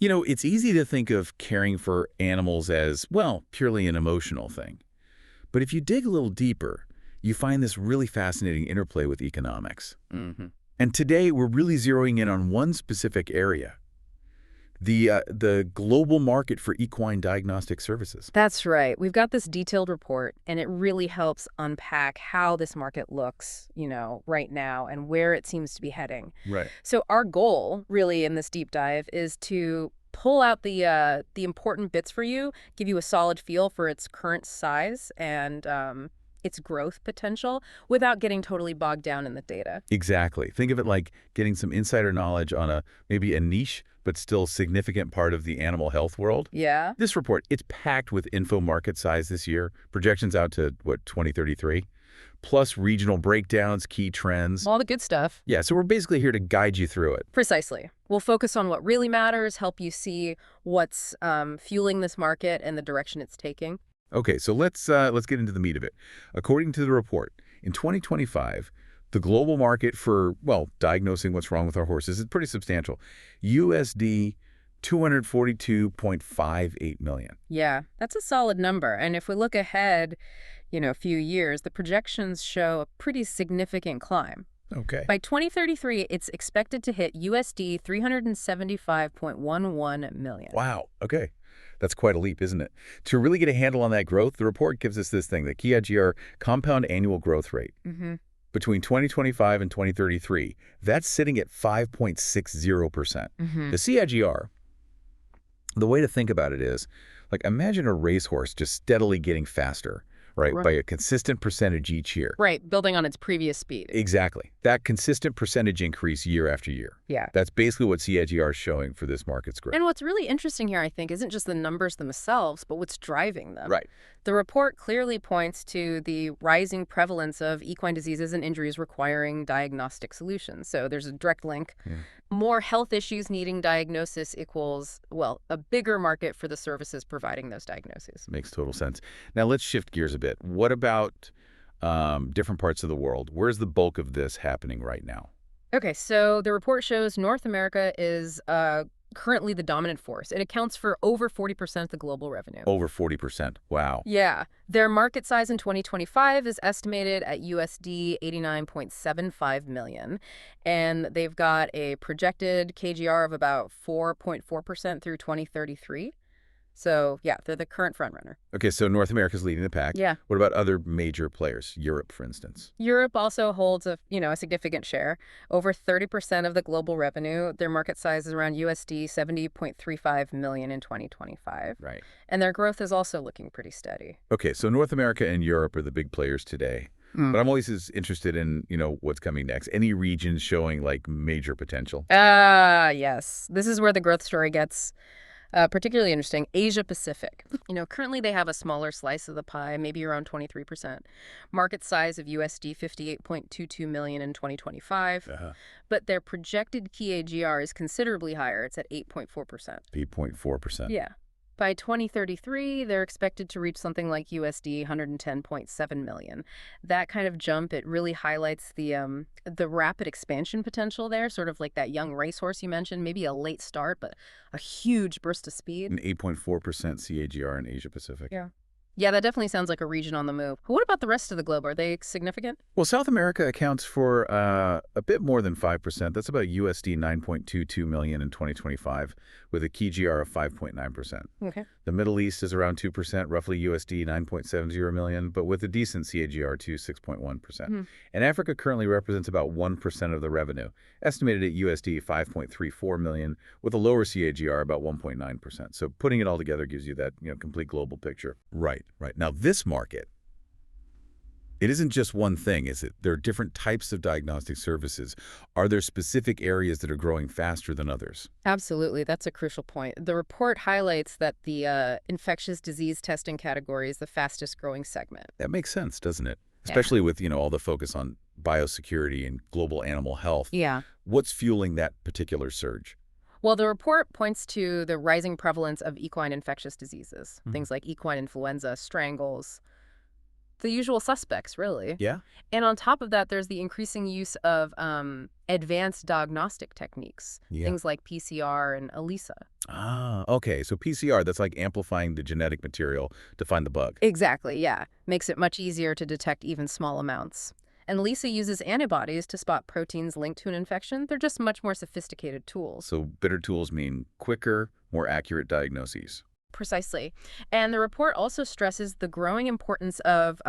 It's easy to think of caring for animals as, well, purely an emotional thing. But if you dig a little deeper, you find this really fascinating interplay with economics. Mm-hmm. And today, we're really zeroing in on one specific area, the global market for equine diagnostic services. That's right. We've got this detailed report, and it really helps unpack how this market looks, right now and where it seems to be heading. Right. So our goal, really, in this deep dive is to pull out the important bits for you, give you a solid feel for its current size and its growth potential without getting totally bogged down in the data. Exactly. Think of it like getting some insider knowledge on maybe a niche, but still significant part of the animal health world. Yeah. This report, it's packed with info market size this year, projections out to, 2033, plus regional breakdowns, key trends. All the good stuff. Yeah, so we're basically here to guide you through it. Precisely. We'll focus on what really matters, help you see what's fueling this market and the direction it's taking. Okay, so let's get into the meat of it. According to the report, in 2025, the global market for, diagnosing what's wrong with our horses is pretty substantial. USD $242.58 million. Yeah, that's a solid number. And if we look ahead, a few years, the projections show a pretty significant climb. Okay. By 2033, it's expected to hit USD $375.11 million. Wow. Okay. That's quite a leap, isn't it? To really get a handle on that growth, the report gives us this thing, the CAGR, compound annual growth rate. Mm-hmm. Between 2025 and 2033, that's sitting at 5.60%. Mm-hmm. The CAGR, the way to think about it is, imagine a racehorse just steadily getting faster, right, by a consistent percentage each year. Right, building on its previous speed. Exactly. That consistent percentage increase year after year. Yeah. That's basically what CAGR is showing for this market's growth. And what's really interesting here, I think, isn't just the numbers themselves, but what's driving them. Right. The report clearly points to the rising prevalence of equine diseases and injuries requiring diagnostic solutions. So there's a direct link. Yeah. More health issues needing diagnosis equals, a bigger market for the services providing those diagnoses. Makes total sense. Now let's shift gears a bit. What about different parts of the world? Where's the bulk of this happening right now? Okay, so the report shows North America is currently the dominant force. It accounts for over 40% of the global revenue. Over 40%. Wow. Yeah. Their market size in 2025 is estimated at USD $89.75 million. And they've got a projected CAGR of about 4.4% through 2033. So, yeah, they're the current frontrunner. Okay, so North America's leading the pack. Yeah. What about other major players? Europe, for instance. Europe also holds a significant share, over 30% of the global revenue. Their market size is around USD $70.35 million in 2025. Right. And their growth is also looking pretty steady. Okay, so North America and Europe are the big players today. But I'm always interested in, what's coming next. Any regions showing, major potential? Yes. This is where the growth story gets particularly interesting. Asia Pacific. Currently they have a smaller slice of the pie, maybe around 23%. Market size of USD $58.22 million in 2025. But their projected CAGR is considerably higher. It's at 8.4%. 8.4%. Yeah. By 2033, they're expected to reach something like USD $110.7 million. That kind of jump, it really highlights the rapid expansion potential there, sort of like that young racehorse you mentioned, maybe a late start, but a huge burst of speed. An 8.4% CAGR in Asia Pacific. Yeah. Yeah, that definitely sounds like a region on the move. What about the rest of the globe? Are they significant? Well, South America accounts for a bit more than 5%. That's about USD $9.22 million in 2025, with a CAGR of 5.9%. Okay. The Middle East is around 2%, roughly USD $9.70 million, but with a decent CAGR to 6.1%. And Africa currently represents about 1% of the revenue, estimated at USD $5.34 million, with a lower CAGR about 1.9%. So putting it all together gives you that complete global picture. Right. Now, this market, it isn't just one thing, is it? There are different types of diagnostic services. Are there specific areas that are growing faster than others? Absolutely. That's a crucial point. The report highlights that the infectious disease testing category is the fastest growing segment. That makes sense, doesn't it? Especially with, all the focus on biosecurity and global animal health. Yeah. What's fueling that particular surge? Well, the report points to the rising prevalence of equine infectious diseases, things like equine influenza, strangles. The usual suspects, really. Yeah? And on top of that, there's the increasing use of advanced diagnostic techniques, Yeah. things like PCR and ELISA. Ah, okay. So PCR, that's like amplifying the genetic material to find the bug. Exactly, yeah. Makes it much easier to detect even small amounts. And ELISA uses antibodies to spot proteins linked to an infection. They're just much more sophisticated tools. So better tools mean quicker, more accurate diagnoses. Precisely. And the report also stresses the growing importance of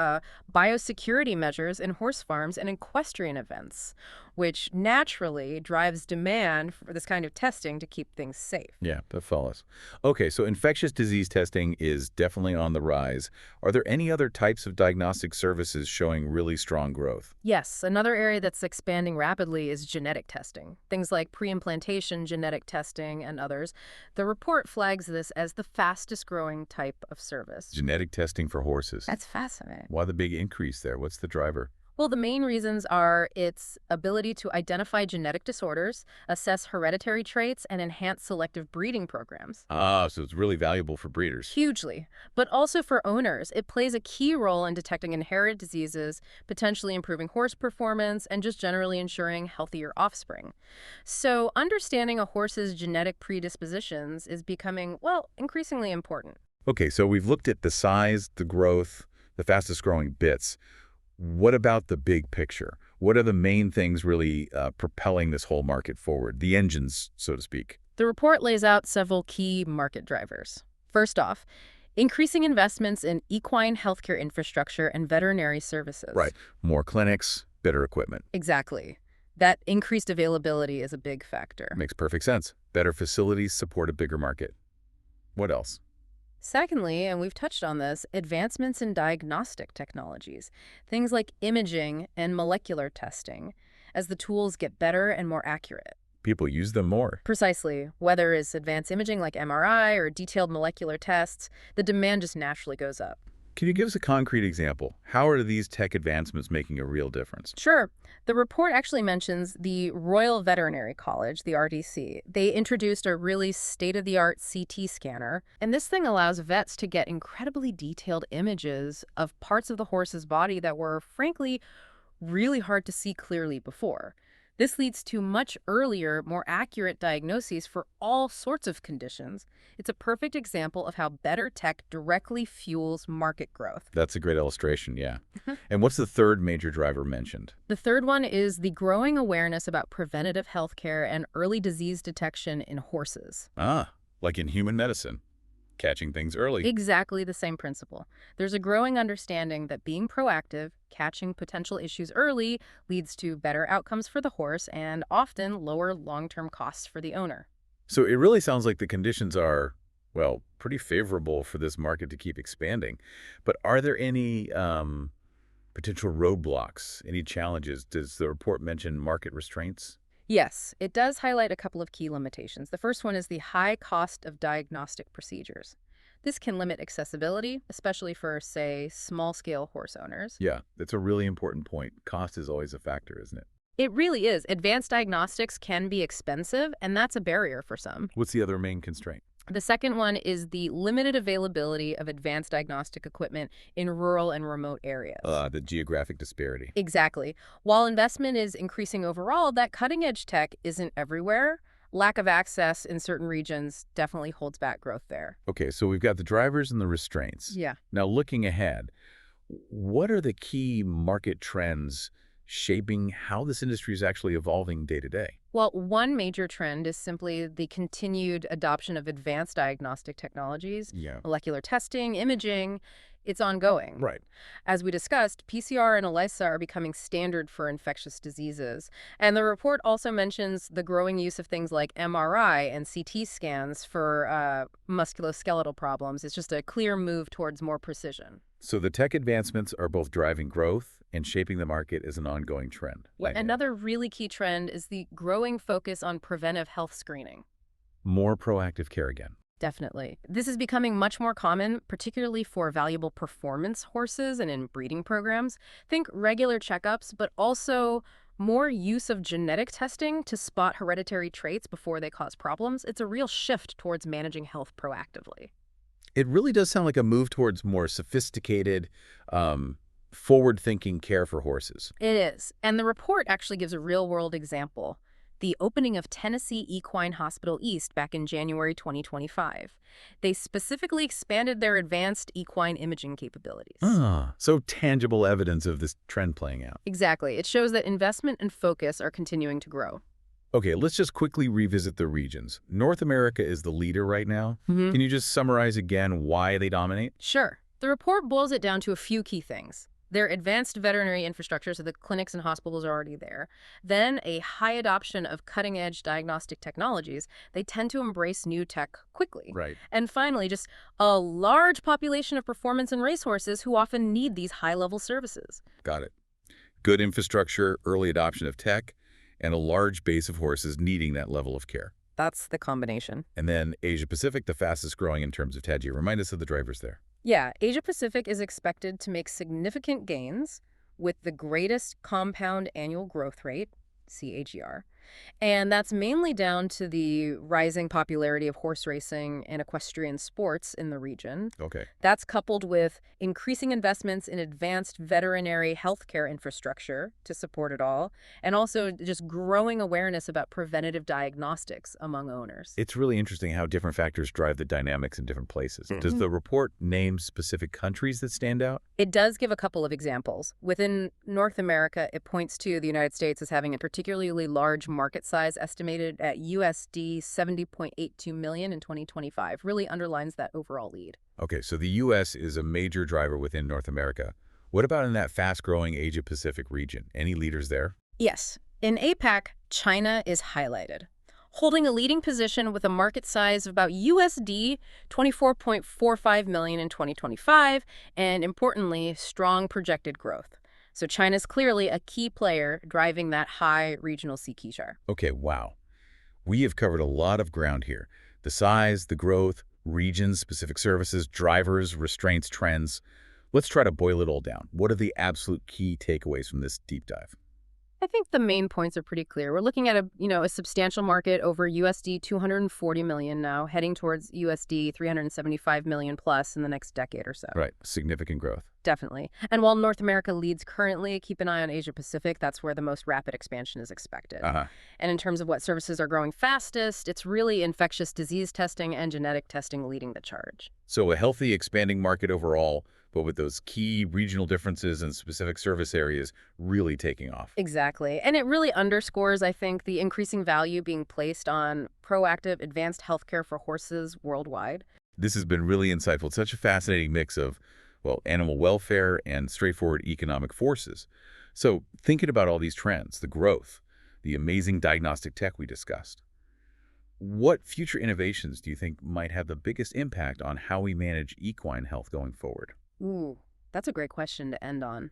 biosecurity measures in horse farms and equestrian events, which naturally drives demand for this kind of testing to keep things safe. Yeah, that follows. Okay, so infectious disease testing is definitely on the rise. Are there any other types of diagnostic services showing really strong growth? Yes, another area that's expanding rapidly is genetic testing, things like pre-implantation genetic testing and others. The report flags this as the fastest growing type of service. Genetic testing for horses. That's fascinating. Why the big increase there? What's the driver? Well, the main reasons are its ability to identify genetic disorders, assess hereditary traits, and enhance selective breeding programs. Ah, so it's really valuable for breeders. Hugely. But also for owners, it plays a key role in detecting inherited diseases, potentially improving horse performance, and just generally ensuring healthier offspring. So understanding a horse's genetic predispositions is becoming, well, increasingly important. Okay, so we've looked at the size, the growth, the fastest growing bits. What about the big picture? What are the main things really propelling this whole market forward? The engines, so to speak. The report lays out several key market drivers. First off, increasing investments in equine healthcare infrastructure and veterinary services. Right. More clinics, better equipment. Exactly. That increased availability is a big factor. Makes perfect sense. Better facilities support a bigger market. What else? Secondly, and we've touched on this, advancements in diagnostic technologies, things like imaging and molecular testing, as the tools get better and more accurate. People use them more. Precisely. Whether it's advanced imaging like MRI or detailed molecular tests, the demand just naturally goes up. Can you give us a concrete example? How are these tech advancements making a real difference? Sure. The report actually mentions the Royal Veterinary College, the RDC. They introduced a really state-of-the-art CT scanner, and this thing allows vets to get incredibly detailed images of parts of the horse's body that were, frankly, really hard to see clearly before. This leads to much earlier, more accurate diagnoses for all sorts of conditions. It's a perfect example of how better tech directly fuels market growth. That's a great illustration, yeah. And what's the third major driver mentioned? The third one is the growing awareness about preventative healthcare and early disease detection in horses. Ah, like in human medicine. Catching things early. Exactly the same principle. There's a growing understanding that being proactive, catching potential issues early, leads to better outcomes for the horse and often lower long-term costs for the owner. So it really sounds like the conditions are, well, pretty favorable for this market to keep expanding. But are there any potential roadblocks, any challenges? Does the report mention market restraints? Yes, it does highlight a couple of key limitations. The first one is the high cost of diagnostic procedures. This can limit accessibility, especially for, say, small-scale horse owners. Yeah, that's a really important point. Cost is always a factor, isn't it? It really is. Advanced diagnostics can be expensive, and that's a barrier for some. What's the other main constraint? The second one is the limited availability of advanced diagnostic equipment in rural and remote areas. The geographic disparity. Exactly. While investment is increasing overall, that cutting-edge tech isn't everywhere. Lack of access in certain regions definitely holds back growth there. Okay, so we've got the drivers and the restraints. Yeah. Now, looking ahead, what are the key market trends shaping how this industry is actually evolving day to day? Well, one major trend is simply the continued adoption of advanced diagnostic technologies, Yeah. molecular testing, imaging. It's ongoing. Right. As we discussed, PCR and ELISA are becoming standard for infectious diseases. And the report also mentions the growing use of things like MRI and CT scans for musculoskeletal problems. It's just a clear move towards more precision. So the tech advancements are both driving growth and shaping the market as an ongoing trend. Another really key trend is the growing focus on preventive health screening. More proactive care again. Definitely. This is becoming much more common, particularly for valuable performance horses and in breeding programs. Think regular checkups, but also more use of genetic testing to spot hereditary traits before they cause problems. It's a real shift towards managing health proactively. It really does sound like a move towards more sophisticated, forward-thinking care for horses. It is. And the report actually gives a real-world example. The opening of Tennessee Equine Hospital East back in January 2025. They specifically expanded their advanced equine imaging capabilities. So tangible evidence of this trend playing out. Exactly. It shows that investment and focus are continuing to grow. Okay, let's just quickly revisit the regions. North America is the leader right now. Can you just summarize again why they dominate? Sure. The report boils it down to a few key things. Their advanced veterinary infrastructure, so the clinics and hospitals are already there. Then a high adoption of cutting-edge diagnostic technologies. They tend to embrace new tech quickly. Right. And finally, just a large population of performance and racehorses who often need these high-level services. Got it. Good infrastructure, early adoption of tech, and a large base of horses needing that level of care. That's the combination. And then Asia-Pacific, the fastest growing in terms of TAGR. Remind us of the drivers there. Yeah, Asia-Pacific is expected to make significant gains with the greatest compound annual growth rate, CAGR. And that's mainly down to the rising popularity of horse racing and equestrian sports in the region. Okay. That's coupled with increasing investments in advanced veterinary healthcare infrastructure to support it all, and also just growing awareness about preventative diagnostics among owners. It's really interesting how different factors drive the dynamics in different places. Does the report name specific countries that stand out? It does give a couple of examples. Within North America, it points to the United States as having a particularly large market size estimated at USD 70.82 million in 2025. Really underlines that overall lead. Okay, so the U.S. is a major driver within North America. What about in that fast-growing Asia-Pacific region? Any leaders there? Yes. In APAC, China is highlighted, holding a leading position with a market size of about USD 24.45 million in 2025, and importantly, strong projected growth. So China's clearly a key player driving that high regional CAGR. Okay, wow. We have covered a lot of ground here. The size, the growth, regions, specific services, drivers, restraints, trends. Let's try to boil it all down. What are the absolute key takeaways from this deep dive? I think the main points are pretty clear. We're looking at a substantial market over USD 240 million now, heading towards USD 375 million plus in the next decade or so. Right, significant growth. Definitely. And while North America leads currently, keep an eye on Asia Pacific. That's where the most rapid expansion is expected. And in terms of what services are growing fastest, it's really infectious disease testing and genetic testing leading the charge. So a healthy, expanding market overall, but with those key regional differences and specific service areas really taking off. Exactly. And it really underscores, I think, the increasing value being placed on proactive, advanced healthcare for horses worldwide. This has been really insightful. Such a fascinating mix of, well, animal welfare and straightforward economic forces. So thinking about all these trends, the growth, the amazing diagnostic tech we discussed, what future innovations do you think might have the biggest impact on how we manage equine health going forward? Ooh, that's a great question to end on.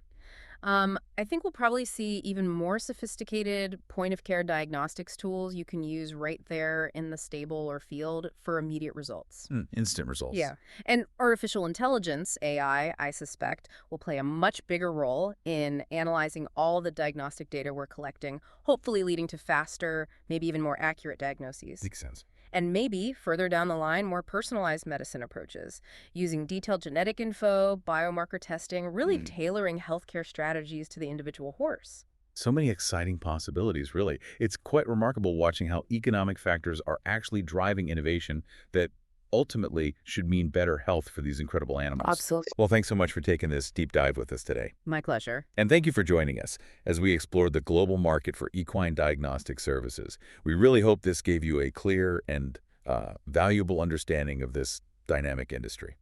I think we'll probably see even more sophisticated point-of-care diagnostics tools you can use right there in the stable or field for immediate results. Instant results. Yeah. And artificial intelligence, AI, I suspect, will play a much bigger role in analyzing all the diagnostic data we're collecting, hopefully leading to faster, maybe even more accurate diagnoses. Makes sense. And maybe, further down the line, more personalized medicine approaches, using detailed genetic info, biomarker testing, really tailoring healthcare strategies to the individual horse. So many exciting possibilities, really. It's quite remarkable watching how economic factors are actually driving innovation that ultimately should mean better health for these incredible animals. Absolutely. Well, thanks so much for taking this deep dive with us today. My pleasure. And thank you for joining us as we explored the global market for equine diagnostic services. We really hope this gave you a clear and valuable understanding of this dynamic industry.